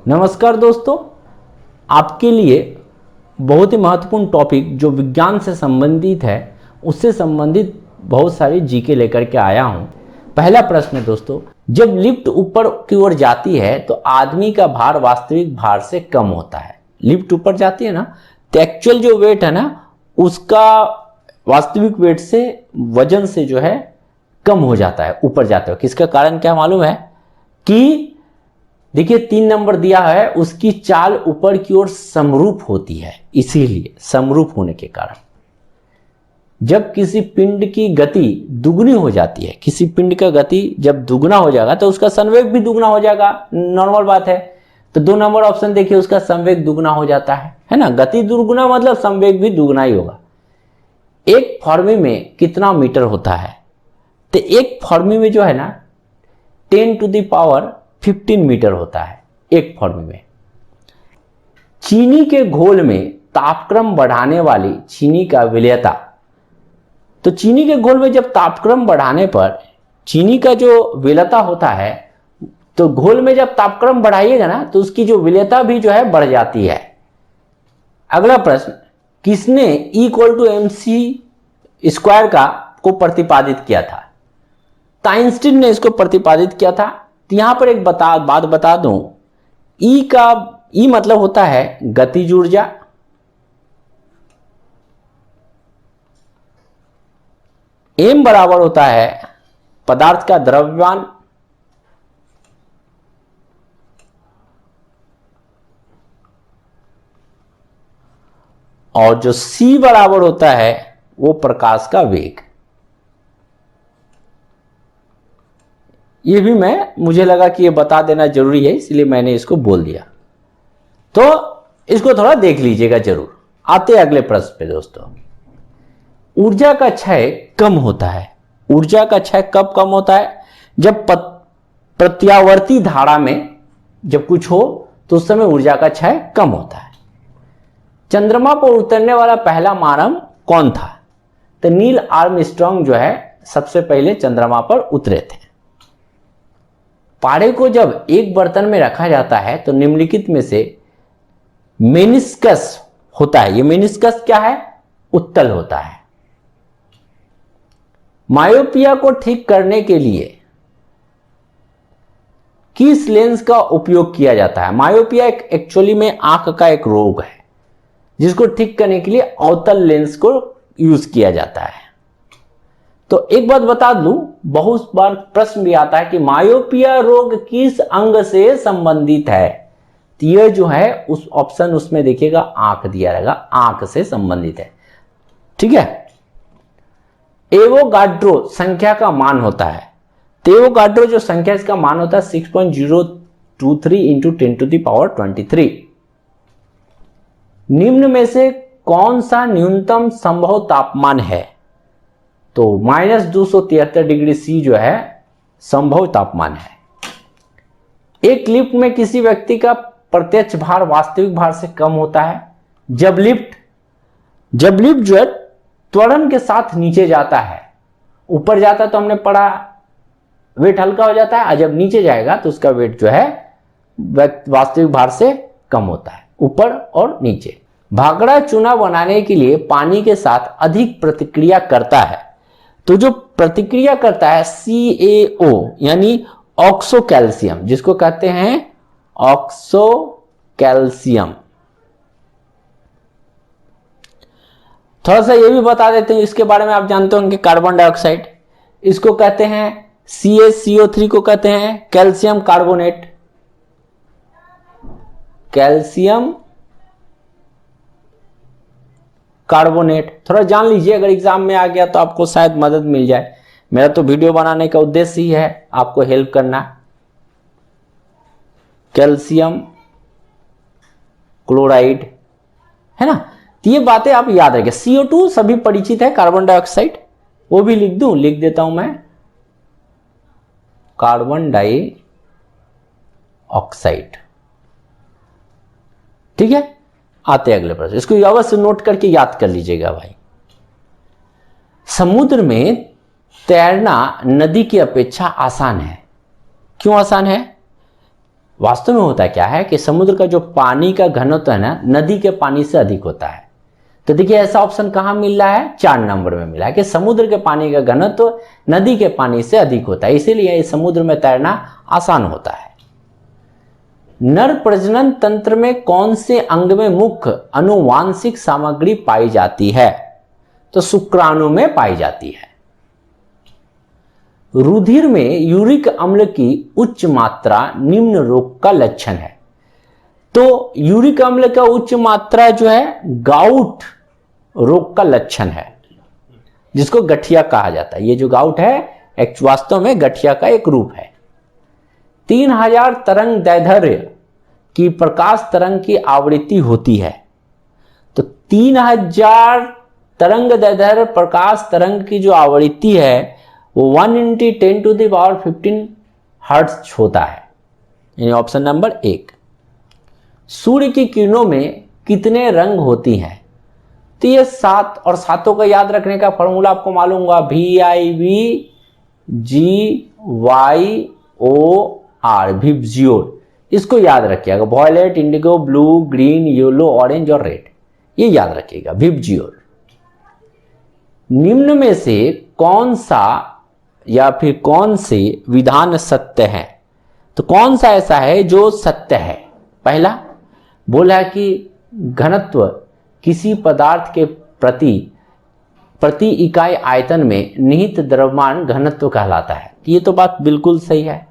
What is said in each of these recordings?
नमस्कार दोस्तों, आपके लिए बहुत ही महत्वपूर्ण टॉपिक जो विज्ञान से संबंधित है उससे संबंधित बहुत सारी जीके लेकर के आया हूं। पहला प्रश्न है दोस्तों, जब लिफ्ट ऊपर की ओर जाती है तो आदमी का भार वास्तविक भार से कम होता है। लिफ्ट ऊपर जाती है ना, तो एक्चुअल जो वेट है ना उसका वास्तविक वेट से वजन से जो है कम हो जाता है ऊपर जाते हुए। किसका कारण क्या मालूम है कि देखिए 3 नंबर दिया है, उसकी चाल ऊपर की ओर समरूप होती है, इसीलिए समरूप होने के कारण जब किसी पिंड की गति दुगनी हो जाती है, किसी पिंड का गति जब दुगना हो जाएगा तो उसका संवेग भी दुगना हो जाएगा, नॉर्मल बात है। तो 2 नंबर ऑप्शन देखिए, उसका संवेग दुगना हो जाता है ना। गति दुगना मतलब संवेग भी दुगना ही होगा। एक फॉर्मी में कितना मीटर होता है? तो एक फॉर्मी में जो है ना 10⁻15 मीटर होता है एक फॉर्मी में। चीनी के घोल में तापक्रम बढ़ाने वाली चीनी का विलेयता, तो चीनी के घोल में जब तापक्रम बढ़ाने पर चीनी का जो विलेयता होता है, तो घोल में जब तापक्रम बढ़ाइएगा ना तो उसकी जो विलेयता भी जो है बढ़ जाती है। अगला प्रश्न, किसने E=mc² का को प्रतिपादित किया था? तो आइंस्टीन ने इसको प्रतिपादित किया था। तो यहां पर एक बात बता दूं, ई मतलब होता है गतिज ऊर्जा, एम बराबर होता है पदार्थ का द्रव्यमान, और जो सी बराबर होता है वो प्रकाश का वेग। ये भी मुझे लगा कि ये बता देना जरूरी है, इसलिए मैंने इसको बोल दिया। तो इसको थोड़ा देख लीजिएगा जरूर। आते अगले प्रश्न पे दोस्तों, ऊर्जा का क्षय कम होता है। ऊर्जा का क्षय कब कम होता है? जब प्रत्यावर्ती धारा में जब कुछ हो तो उस समय ऊर्जा का क्षय कम होता है। चंद्रमा पर उतरने वाला पहला मानव कौन था? तो नील आर्मस्ट्रांग जो है सबसे पहले चंद्रमा पर उतरे थे। पाड़े को जब एक बर्तन में रखा जाता है तो निम्नलिखित में से मेनिस्कस होता है। ये मेनिस्कस क्या है? उत्तल होता है। मायोपिया को ठीक करने के लिए किस लेंस का उपयोग किया जाता है? मायोपिया एक्चुअली में आंख का एक रोग है जिसको ठीक करने के लिए अवतल लेंस को यूज किया जाता है। तो एक बात बता दूं, बहुत बार प्रश्न भी आता है कि मायोपिया रोग किस अंग से संबंधित है? तो यह जो है उस ऑप्शन उसमें देखिएगा आंख दिया रहेगा, आंख से संबंधित है। ठीक है। एवोगाड्रो संख्या का मान होता है। तो एवोगाड्रो जो संख्या इसका मान होता है 6.023 × 10⁻23। निम्न में से कौन सा न्यूनतम संभव तापमान है? तो -273 डिग्री सी जो है संभव तापमान है। एक लिफ्ट में किसी व्यक्ति का प्रत्यक्ष भार वास्तविक भार से कम होता है जब लिफ्ट जो है त्वरण के साथ नीचे जाता है। ऊपर जाता है तो हमने पढ़ा वेट हल्का हो जाता है, और जब नीचे जाएगा तो उसका वेट जो है वास्तविक भार से कम होता है, ऊपर और नीचे। भागड़ा चूना बनाने के लिए पानी के साथ अधिक प्रतिक्रिया करता है। तो जो प्रतिक्रिया करता है CaO यानी ऑक्सो कैल्शियम, जिसको कहते हैं ऑक्सो कैल्शियम। थोड़ा सा ये भी बता देते हैं इसके बारे में, आप जानते होंगे कार्बन डाइऑक्साइड, इसको कहते हैं CaCO3 को कहते हैं कैल्शियम कार्बोनेट। कैल्शियम कार्बोनेट थोड़ा जान लीजिए, अगर एग्जाम में आ गया तो आपको शायद मदद मिल जाए। मेरा तो वीडियो बनाने का उद्देश्य ही है आपको हेल्प करना। कैल्शियम क्लोराइड है ना। तो ये बातें आप याद रखें। CO2 सभी परिचित है, कार्बन डाइऑक्साइड, वो भी लिख देता हूं मैं, कार्बन डाइऑक्साइड। ठीक है। आते अगले प्रश्न, इसको अवश्य नोट करके याद कर लीजिएगा भाई। समुद्र में तैरना नदी की अपेक्षा आसान है। क्यों आसान है? वास्तव में होता क्या है कि समुद्र का जो पानी का घनत्व है ना, नदी के पानी से अधिक होता है। तो देखिए ऐसा ऑप्शन कहां मिल रहा है, 4 नंबर में मिला है कि समुद्र के पानी का घनत्व नदी के पानी से अधिक होता है, इसीलिए समुद्र में तैरना आसान होता है। नर प्रजनन तंत्र में कौन से अंग में मुख्य आनुवांशिक सामग्री पाई जाती है? तो शुक्राणु में पाई जाती है। रुधिर में यूरिक अम्ल की उच्च मात्रा निम्न रोग का लक्षण है। तो यूरिक अम्ल का उच्च मात्रा जो है गाउट रोग का लक्षण है, जिसको गठिया कहा जाता है। ये जो गाउट है वास्तव में गठिया का एक रूप है। 3000 तरंग दैर्ध्य की प्रकाश तरंग की आवृत्ति होती है। तो 3000 तरंग दैर्ध्य प्रकाश तरंग की जो आवृत्ति है वो 1 × 10⁻15 हर्ट्ज होता है, यानी ऑप्शन नंबर 1। सूर्य की किरणों में कितने रंग होती हैं? तो ये 7, और 7 का याद रखने का फॉर्मूला आपको मालूम होगा, VIVGYOR, विबजियोर। इसको याद रखिएगा, violet, indigo, blue, green, yellow, orange और रेड, ये याद रखिएगा, विबजियोर। निम्न में से कौन सा या फिर कौन से विधान सत्य है? तो कौन सा ऐसा है जो सत्य है? पहला बोला कि घनत्व किसी पदार्थ के प्रति इकाई आयतन में निहित द्रव्यमान घनत्व कहलाता है। ये तो बात बिल्कुल सही है।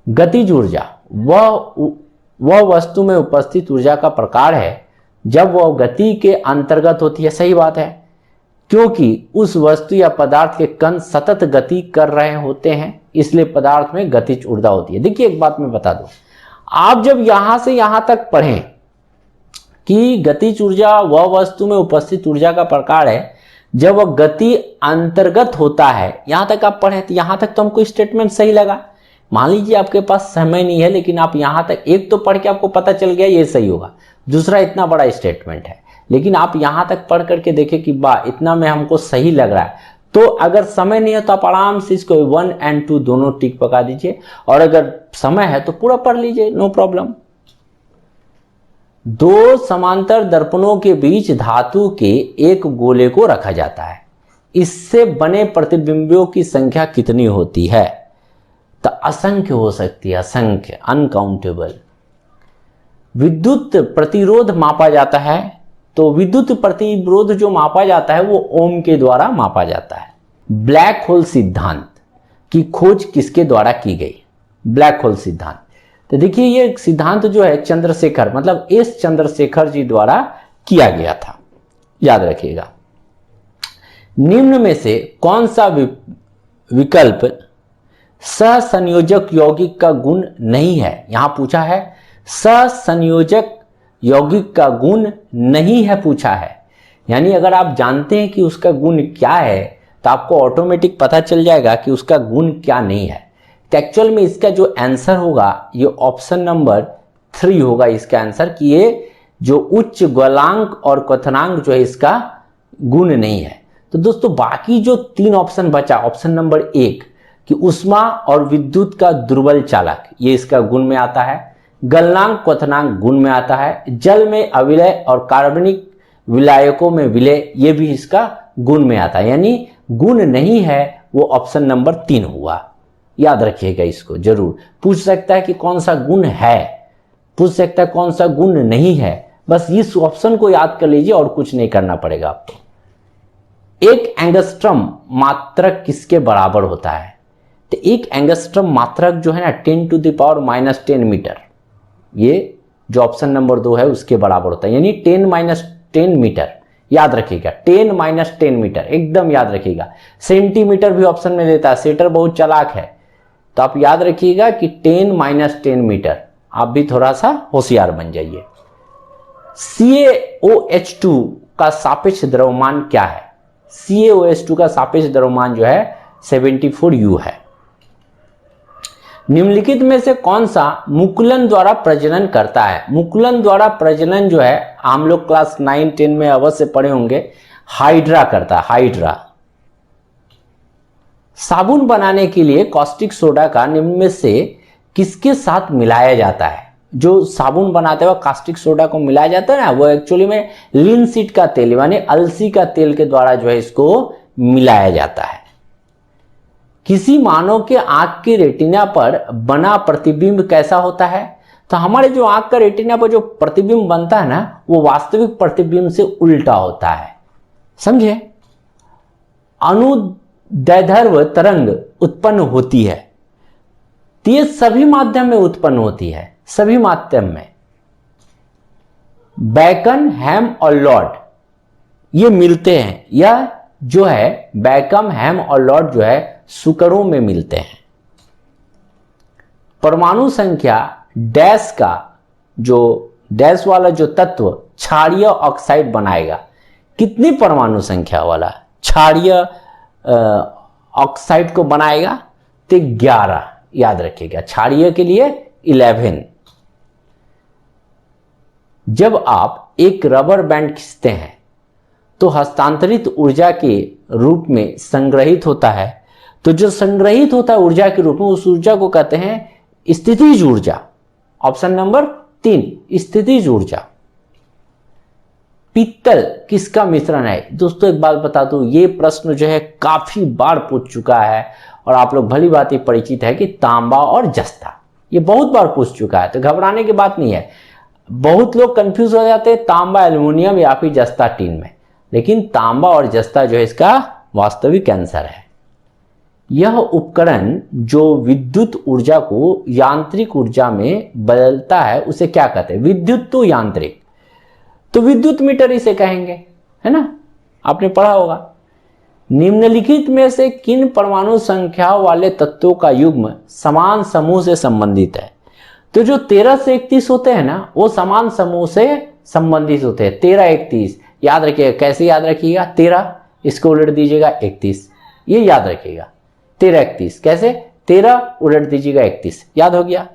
गतिज ऊर्जा वह वस्तु में उपस्थित ऊर्जा का प्रकार है जब वह गति के अंतर्गत होती है। सही बात है, क्योंकि उस वस्तु या पदार्थ के कण सतत गति कर रहे होते हैं, इसलिए पदार्थ में गतिज ऊर्जा होती है। देखिए एक बात मैं बता दूं, आप जब यहां से यहां तक पढ़ें कि गतिज ऊर्जा वह वस्तु में उपस्थित ऊर्जा का प्रकार है जब वह गति अंतर्गत होता है, यहां तक आप पढ़ें, तो यहां तक तो हमको स्टेटमेंट सही लगा। मान लीजिए आपके पास समय नहीं है, लेकिन आप यहां तक एक तो पढ़ के आपको पता चल गया ये सही होगा, दूसरा इतना बड़ा स्टेटमेंट है, लेकिन आप यहां तक पढ़ करके देखें कि वाह इतना में हमको सही लग रहा है। तो अगर समय नहीं है तो आप आराम से इसको 1 और 2 दोनों टिक पका दीजिए, और अगर समय है तो पूरा पढ़ लीजिए, नो प्रॉब्लम। 2 समांतर दर्पणों के बीच धातु के एक गोले को रखा जाता है, इससे बने प्रतिबिंबों की संख्या कितनी होती है? तो असंख्य हो सकती है, असंख्य, अनकाउंटेबल। विद्युत प्रतिरोध मापा जाता है, तो विद्युत प्रतिरोध जो मापा जाता है वो ओम के द्वारा मापा जाता है। ब्लैक होल सिद्धांत की खोज किसके द्वारा की गई? ब्लैक होल सिद्धांत, तो देखिए ये सिद्धांत जो है चंद्रशेखर, मतलब एस चंद्रशेखर जी द्वारा किया गया था, याद रखिएगा। निम्न में से कौन सा विकल्प सहसंयोजक यौगिक का गुण नहीं है? यहां पूछा है सहसंयोजक यौगिक का गुण नहीं है, पूछा है। यानी अगर आप जानते हैं कि उसका गुण क्या है तो आपको ऑटोमेटिक पता चल जाएगा कि उसका गुण क्या नहीं है। तो एक्चुअल में इसका जो आंसर होगा ये ऑप्शन नंबर 3 होगा इसका आंसर, कि ये जो उच्च गलनांक और क्वथनांक जो है इसका गुण नहीं है। तो दोस्तों बाकी जो 3 ऑप्शन बचा, ऑप्शन नंबर 1 कि उष्मा और विद्युत का दुर्बल चालक, ये इसका गुण में आता है। गलनांक क्वथनांक गुण में आता है। जल में अविलय और कार्बनिक विलायकों में विलय, ये भी इसका गुण में आता है। यानी गुण नहीं है वो ऑप्शन नंबर 3 हुआ, याद रखिएगा इसको जरूर। पूछ सकता है कि कौन सा गुण है, पूछ सकता है कौन सा गुण नहीं है, बस इस ऑप्शन को याद कर लीजिए और कुछ नहीं करना पड़ेगा आपको। एक एंगस्ट्रम मात्रक किसके बराबर होता है? तो एक एंगस्ट्रम मात्रक जो है ना 10⁻⁻10 मीटर, ये जो ऑप्शन नंबर 2 है उसके बराबर होता है, यानी 10⁻10 मीटर, याद रखिएगा 10⁻10 मीटर, एकदम याद रखिएगा। सेंटीमीटर भी ऑप्शन में देता है, सेटर बहुत चालाक है, तो आप याद रखिएगा कि 10⁻10 मीटर। आप भी थोड़ा सा होशियार बन जाइए। CaOH2 का सापेक्ष द्रव्यमान क्या है? CaOH2 का सापेक्ष द्रव्यमान जो है 74 U है। निम्नलिखित में से कौन सा मुकुलन द्वारा प्रजनन करता है? मुकुलन द्वारा प्रजनन जो है हम लोग क्लास 9-10 में अवश्य पढ़े होंगे, हाइड्रा करता है, हाइड्रा। साबुन बनाने के लिए कॉस्टिक सोडा का निम्न में से किसके साथ मिलाया जाता है? जो साबुन बनाते वक्त कास्टिक सोडा को मिलाया जाता है ना, वो एक्चुअली में लिनसीड का तेल यानी अलसी का तेल के द्वारा जो है इसको मिलाया जाता है। किसी मानव के आंख के रेटिना पर बना प्रतिबिंब कैसा होता है? तो हमारे जो आंख का रेटिना पर जो प्रतिबिंब बनता है ना, वो वास्तविक प्रतिबिंब से उल्टा होता है। समझे? अनुदैर्ध्य तरंग उत्पन्न होती है, तो ये सभी माध्यम में उत्पन्न होती है, सभी माध्यम में। बैकन, हैम और लॉर्ड ये मिलते हैं, या जो है बैकम, हैम और लॉर्ड जो है शुक्रों में मिलते हैं। परमाणु संख्या डैश का जो डैश वाला जो तत्व क्षारीय ऑक्साइड बनाएगा, कितनी परमाणु संख्या वाला क्षारीय ऑक्साइड को बनाएगा? तो 11, याद रखिएगा। क्षारीय के लिए 11। जब आप एक रबर बैंड खींचते हैं तो हस्तांतरित ऊर्जा के रूप में संग्रहित होता है, तो जो संग्रहित होता है ऊर्जा के रूप में, उस ऊर्जा को कहते हैं स्थितिज ऊर्जा। ऑप्शन नंबर 3, स्थितिज ऊर्जा। पीतल किसका मिश्रण है? दोस्तों एक बात बता दूं, ये प्रश्न जो है काफी बार पूछ चुका है और आप लोग भली बात ही परिचित है कि तांबा और जस्ता, ये बहुत बार पूछ चुका है, तो घबराने की बात नहीं है। बहुत लोग कंफ्यूज हो जाते हैं तांबा एल्युमिनियम या फिर जस्ता टीन में, लेकिन तांबा और जस्ता जो है इसका वास्तविक आंसर है। यह उपकरण जो विद्युत ऊर्जा को यांत्रिक ऊर्जा में बदलता है उसे क्या कहते हैं? विद्युत तो यांत्रिक, तो विद्युत मीटर इसे कहेंगे, है ना? आपने पढ़ा होगा। निम्नलिखित में से किन परमाणु संख्या वाले तत्वों का युग्म समान समूह से संबंधित है? तो जो 13 से 31 होते हैं ना, वो समान समूह से संबंधित होते हैं। 13, 31 याद रखिएगा। कैसे याद रखिएगा? 13 इसको उलट दीजिएगा 31, ये याद रखिएगा। 13, 31 कैसे? 13 उलट दीजिएगा 31, याद हो गया।